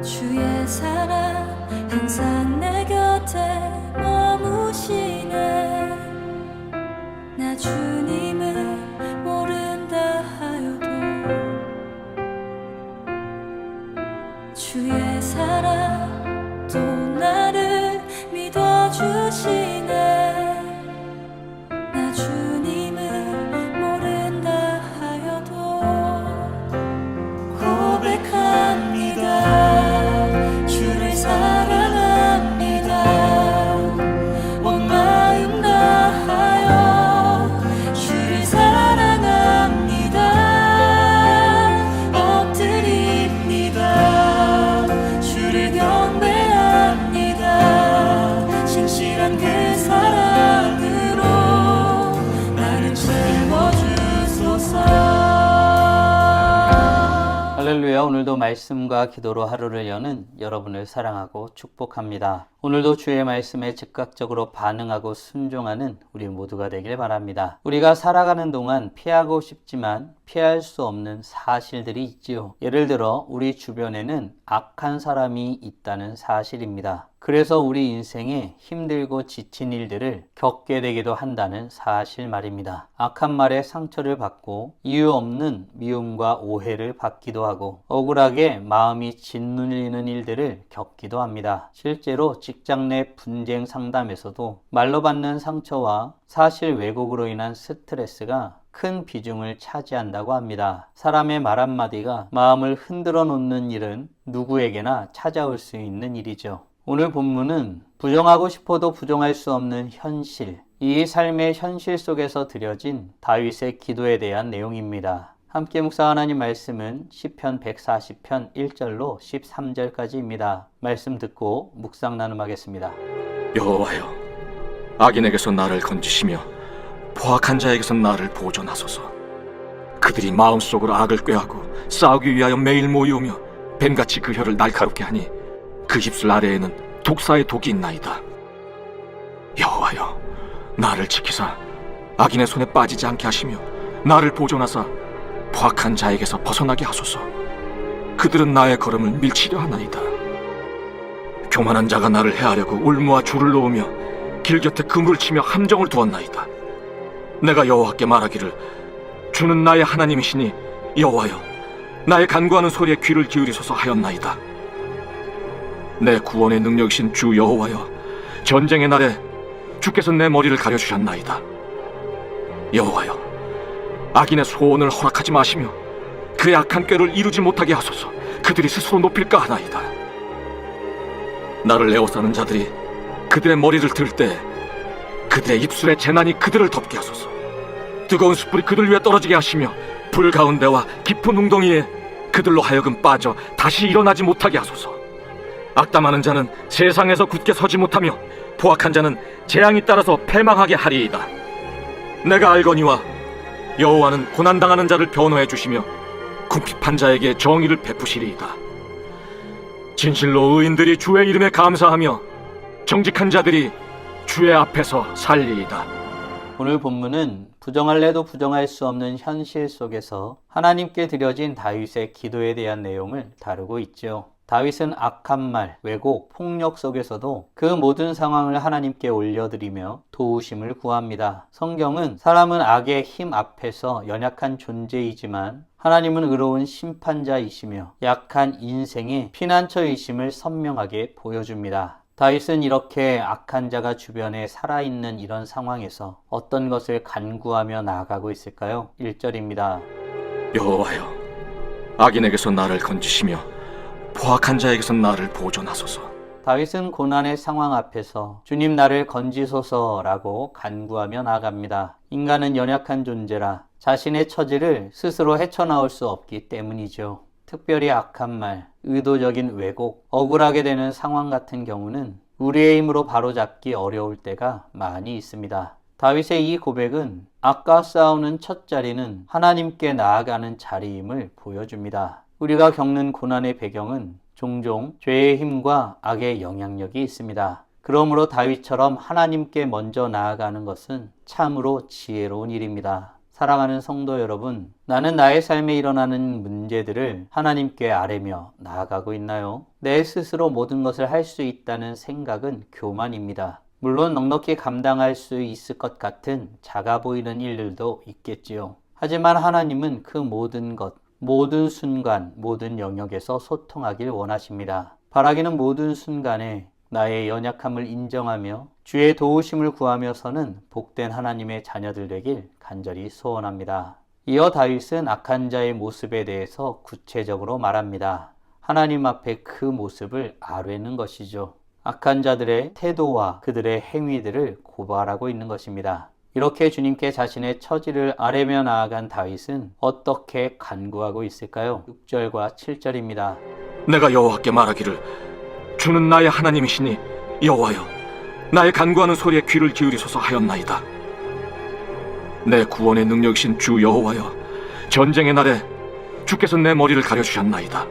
주의 사랑 항상 내 곁에 머무시네. 나 주님을 모른다 하여도 주의 사랑 또 나를 믿어주시네. 나 주님을 모른다 하여도 고백합니다. 주를 사랑합니다. 온 마음 다하여 주를 사랑합니다. 엎드립니다. 주를 경배합니다. 신실한 그 사랑으로 나를 채워주소서. 할렐루야. 오늘도 말씀과 기도로 하루를 여는 여러분을 사랑하고 축복합니다. 오늘도 주의 말씀에 즉각적으로 반응하고 순종하는 우리 모두가 되길 바랍니다. 우리가 살아가는 동안 피하고 싶지만 피할 수 없는 사실들이 있지요. 예를 들어 우리 주변에는 악한 사람이 있다는 사실입니다. 그래서 우리 인생에 힘들고 지친 일들을 겪게 되기도 한다는 사실 말입니다. 악한 말에 상처를 받고 이유 없는 미움과 오해를 받기도 하고 억울하게 마음이 짓눌리는 일들을 겪기도 합니다. 실제로 직장 내 분쟁 상담에서도 말로 받는 상처와 사실 왜곡으로 인한 스트레스가 큰 비중을 차지한다고 합니다. 사람의 말 한마디가 마음을 흔들어 놓는 일은 누구에게나 찾아올 수 있는 일이죠. 오늘 본문은 부정하고 싶어도 부정할 수 없는 현실, 이 삶의 현실 속에서 드려진 다윗의 기도에 대한 내용입니다. 함께 묵상하는 말씀은 시편 140편 1절로 13절까지입니다. 말씀 듣고 묵상 나눔하겠습니다. 여호와여, 악인에게서 나를 건지시며 포악한 자에게서 나를 보존하소서. 그들이 마음속으로 악을 꾀하고 싸우기 위하여 매일 모이오며 뱀같이 그 혀를 날카롭게 하니 그 입술 아래에는 독사의 독이 있나이다. 여호와여, 나를 지키사 악인의 손에 빠지지 않게 하시며 나를 보존하사 포악한 자에게서 벗어나게 하소서. 그들은 나의 걸음을 밀치려 하나이다. 교만한 자가 나를 해하려고 울무와 줄을 놓으며 길 곁에 그물을 치며 함정을 두었나이다. 내가 여호와께 말하기를 주는 나의 하나님이시니 여호와여, 나의 간구하는 소리에 귀를 기울이소서 하였나이다. 내 구원의 능력이신 주 여호와여, 전쟁의 날에 주께서 내 머리를 가려주셨나이다. 여호와여, 악인의 소원을 허락하지 마시며 그의 악한 꾀를 이루지 못하게 하소서. 그들이 스스로 높일까 하나이다. 나를 에워싸는 자들이 그들의 머리를 들 때 그들의 입술의 재난이 그들을 덮게 하소서. 뜨거운 숯불이 그들 위에 떨어지게 하시며 불 가운데와 깊은 웅덩이에 그들로 하여금 빠져 다시 일어나지 못하게 하소서. 악담하는 자는 세상에서 굳게 서지 못하며 포악한 자는 재앙이 따라서 패망하게 하리이다. 내가 알거니와 여호와는 고난당하는 자를 변호해 주시며 궁핍한 자에게 정의를 베푸시리이다. 진실로 의인들이 주의 이름에 감사하며 정직한 자들이 주의 앞에서 살리이다. 오늘 본문은 부정할래도 부정할 수 없는 현실 속에서 하나님께 드려진 다윗의 기도에 대한 내용을 다루고 있죠. 다윗은 악한 말, 왜곡, 폭력 속에서도 그 모든 상황을 하나님께 올려드리며 도우심을 구합니다. 성경은 사람은 악의 힘 앞에서 연약한 존재이지만 하나님은 의로운 심판자이시며 약한 인생의 피난처이심을 선명하게 보여줍니다. 다윗은 이렇게 악한 자가 주변에 살아있는 이런 상황에서 어떤 것을 간구하며 나아가고 있을까요? 1절입니다. 여호와여, 악인에게서 나를 건지시며 포악한 자에게서 나를 보존하소서. 다윗은 고난의 상황 앞에서 주님 나를 건지소서라고 간구하며 나아갑니다. 인간은 연약한 존재라 자신의 처지를 스스로 헤쳐나올 수 없기 때문이죠. 특별히 악한 말, 의도적인 왜곡, 억울하게 되는 상황 같은 경우는 우리의 힘으로 바로잡기 어려울 때가 많이 있습니다. 다윗의 이 고백은 악과 싸우는 첫 자리는 하나님께 나아가는 자리임을 보여줍니다. 우리가 겪는 고난의 배경은 종종 죄의 힘과 악의 영향력이 있습니다. 그러므로 다윗처럼 하나님께 먼저 나아가는 것은 참으로 지혜로운 일입니다. 사랑하는 성도 여러분, 나는 나의 삶에 일어나는 문제들을 하나님께 아뢰며 나아가고 있나요? 내 스스로 모든 것을 할 수 있다는 생각은 교만입니다. 물론 넉넉히 감당할 수 있을 것 같은 작아 보이는 일들도 있겠지요. 하지만 하나님은 그 모든 것, 모든 순간, 모든 영역에서 소통하길 원하십니다. 바라기는 모든 순간에 나의 연약함을 인정하며 주의 도우심을 구하며서는 복된 하나님의 자녀들 되길 간절히 소원합니다. 이어 다윗은 악한 자의 모습에 대해서 구체적으로 말합니다. 하나님 앞에 그 모습을 아뢰는 것이죠. 악한 자들의 태도와 그들의 행위들을 고발하고 있는 것입니다. 이렇게 주님께 자신의 처지를 아뢰며 나아간 다윗은 어떻게 간구하고 있을까요? 6절과 7절입니다. 내가 여호와께 말하기를 주는 나의 하나님이시니 여호와여 나의 간구하는 소리에 귀를 기울이소서 하였나이다. 내 구원의 능력이신 주 여호와여 전쟁의 날에 주께서 내 머리를 가려주셨나이다.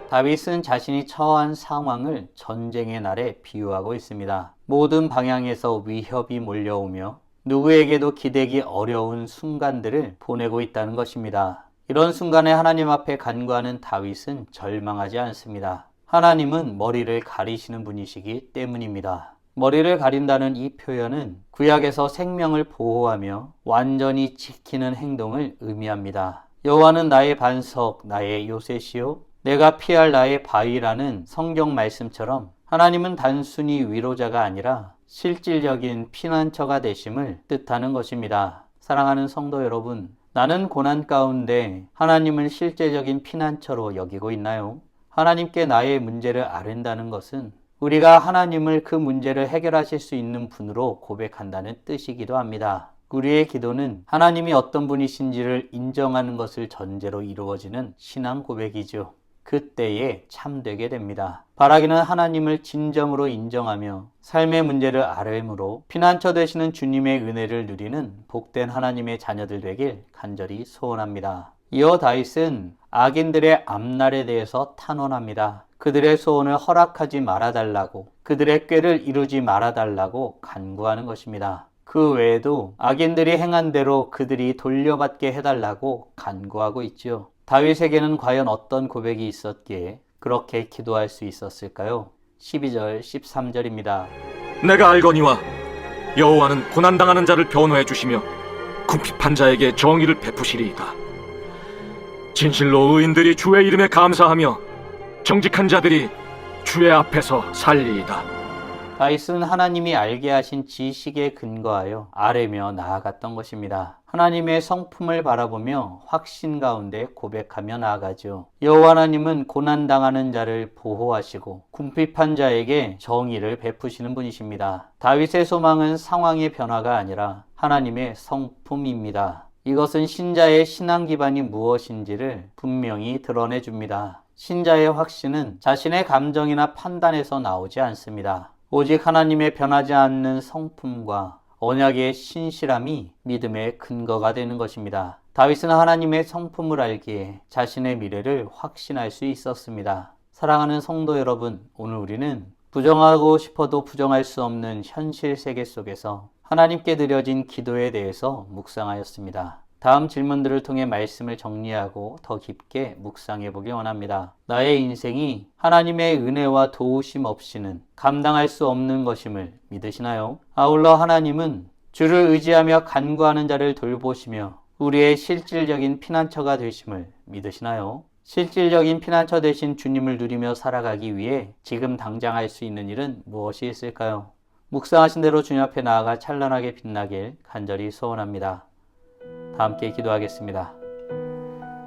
다윗은 자신이 처한 상황을 전쟁의 날에 비유하고 있습니다. 모든 방향에서 위협이 몰려오며 누구에게도 기대기 어려운 순간들을 보내고 있다는 것입니다. 이런 순간에 하나님 앞에 간구하는 다윗은 절망하지 않습니다. 하나님은 머리를 가리시는 분이시기 때문입니다. 머리를 가린다는 이 표현은 구약에서 생명을 보호하며 완전히 지키는 행동을 의미합니다. 여호와는 나의 반석, 나의 요새시요 내가 피할 나의 바위라는 성경 말씀처럼 하나님은 단순히 위로자가 아니라 실질적인 피난처가 되심을 뜻하는 것입니다. 사랑하는 성도 여러분, 나는 고난 가운데 하나님을 실제적인 피난처로 여기고 있나요? 하나님께 나의 문제를 아뢰는다는 것은 우리가 하나님을 그 문제를 해결하실 수 있는 분으로 고백한다는 뜻이기도 합니다. 우리의 기도는 하나님이 어떤 분이신지를 인정하는 것을 전제로 이루어지는 신앙 고백이죠. 그때에 참되게 됩니다. 바라기는 하나님을 진정으로 인정하며 삶의 문제를 아뢰므로 피난처 되시는 주님의 은혜를 누리는 복된 하나님의 자녀들 되길 간절히 소원합니다. 이어 다윗은 악인들의 앞날에 대해서 탄원합니다. 그들의 소원을 허락하지 말아달라고, 그들의 꾀를 이루지 말아달라고 간구하는 것입니다. 그 외에도 악인들이 행한 대로 그들이 돌려받게 해달라고 간구하고 있죠. 다윗에게는 과연 어떤 고백이 있었기에 그렇게 기도할 수 있었을까요? 12절, 13절입니다. 내가 알거니와 여호와는 고난당하는 자를 변호해 주시며 궁핍한 자에게 정의를 베푸시리이다. 진실로 의인들이 주의 이름에 감사하며 정직한 자들이 주의 앞에서 살리이다. 다윗은 하나님이 알게 하신 지식에 근거하여 아뢰며 나아갔던 것입니다. 하나님의 성품을 바라보며 확신 가운데 고백하며 나아가죠. 여호와 하나님은 고난당하는 자를 보호하시고 궁핍한 자에게 정의를 베푸시는 분이십니다. 다윗의 소망은 상황의 변화가 아니라 하나님의 성품입니다. 이것은 신자의 신앙 기반이 무엇인지를 분명히 드러내줍니다. 신자의 확신은 자신의 감정이나 판단에서 나오지 않습니다. 오직 하나님의 변하지 않는 성품과 언약의 신실함이 믿음의 근거가 되는 것입니다. 다윗은 하나님의 성품을 알기에 자신의 미래를 확신할 수 있었습니다. 사랑하는 성도 여러분, 오늘 우리는 부정하고 싶어도 부정할 수 없는 현실 세계 속에서 하나님께 드려진 기도에 대해서 묵상하였습니다. 다음 질문들을 통해 말씀을 정리하고 더 깊게 묵상해 보기 원합니다. 나의 인생이 하나님의 은혜와 도우심 없이는 감당할 수 없는 것임을 믿으시나요? 아울러 하나님은 주를 의지하며 간구하는 자를 돌보시며 우리의 실질적인 피난처가 되심을 믿으시나요? 실질적인 피난처 되신 주님을 누리며 살아가기 위해 지금 당장 할 수 있는 일은 무엇이 있을까요? 묵상하신 대로 주님 앞에 나아가 찬란하게 빛나길 간절히 소원합니다. 다 함께 기도하겠습니다.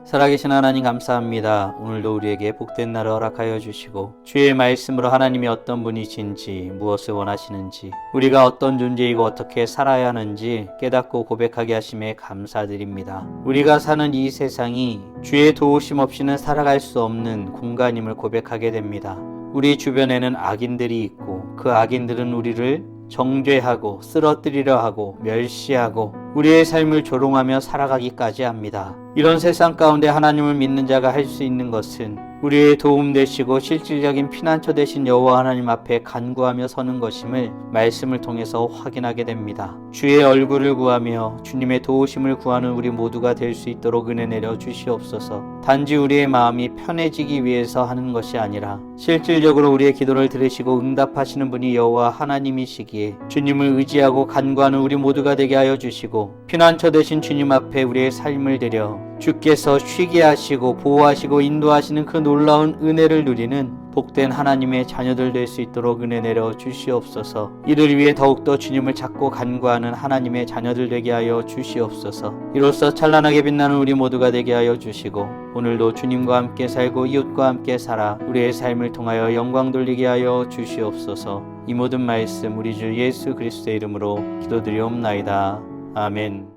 살아계신 하나님 감사합니다. 오늘도 우리에게 복된 날을 허락하여 주시고 주의 말씀으로 하나님이 어떤 분이신지 무엇을 원하시는지 우리가 어떤 존재이고 어떻게 살아야 하는지 깨닫고 고백하게 하심에 감사드립니다. 우리가 사는 이 세상이 주의 도우심 없이는 살아갈 수 없는 공간임을 고백하게 됩니다. 우리 주변에는 악인들이 있고 그 악인들은 우리를 정죄하고 쓰러뜨리려 하고 멸시하고 우리의 삶을 조롱하며 살아가기까지 합니다. 이런 세상 가운데 하나님을 믿는 자가 할 수 있는 것은 우리의 도움 되시고 실질적인 피난처 되신 여호와 하나님 앞에 간구하며 서는 것임을 말씀을 통해서 확인하게 됩니다. 주의 얼굴을 구하며 주님의 도우심을 구하는 우리 모두가 될 수 있도록 은혜 내려 주시옵소서. 단지 우리의 마음이 편해지기 위해서 하는 것이 아니라 실질적으로 우리의 기도를 들으시고 응답하시는 분이 여호와 하나님이시기에 주님을 의지하고 간구하는 우리 모두가 되게 하여 주시고, 피난처 되신 주님 앞에 우리의 삶을 드려 주께서 쉬게 하시고 보호하시고 인도하시는 그 놀라운 은혜를 누리는 복된 하나님의 자녀들 될 수 있도록 은혜 내려 주시옵소서. 이를 위해 더욱더 주님을 찾고 간구하는 하나님의 자녀들 되게 하여 주시옵소서. 이로써 찬란하게 빛나는 우리 모두가 되게 하여 주시고, 오늘도 주님과 함께 살고 이웃과 함께 살아 우리의 삶을 통하여 영광 돌리게 하여 주시옵소서. 이 모든 말씀 우리 주 예수 그리스도의 이름으로 기도드리옵나이다. 아멘.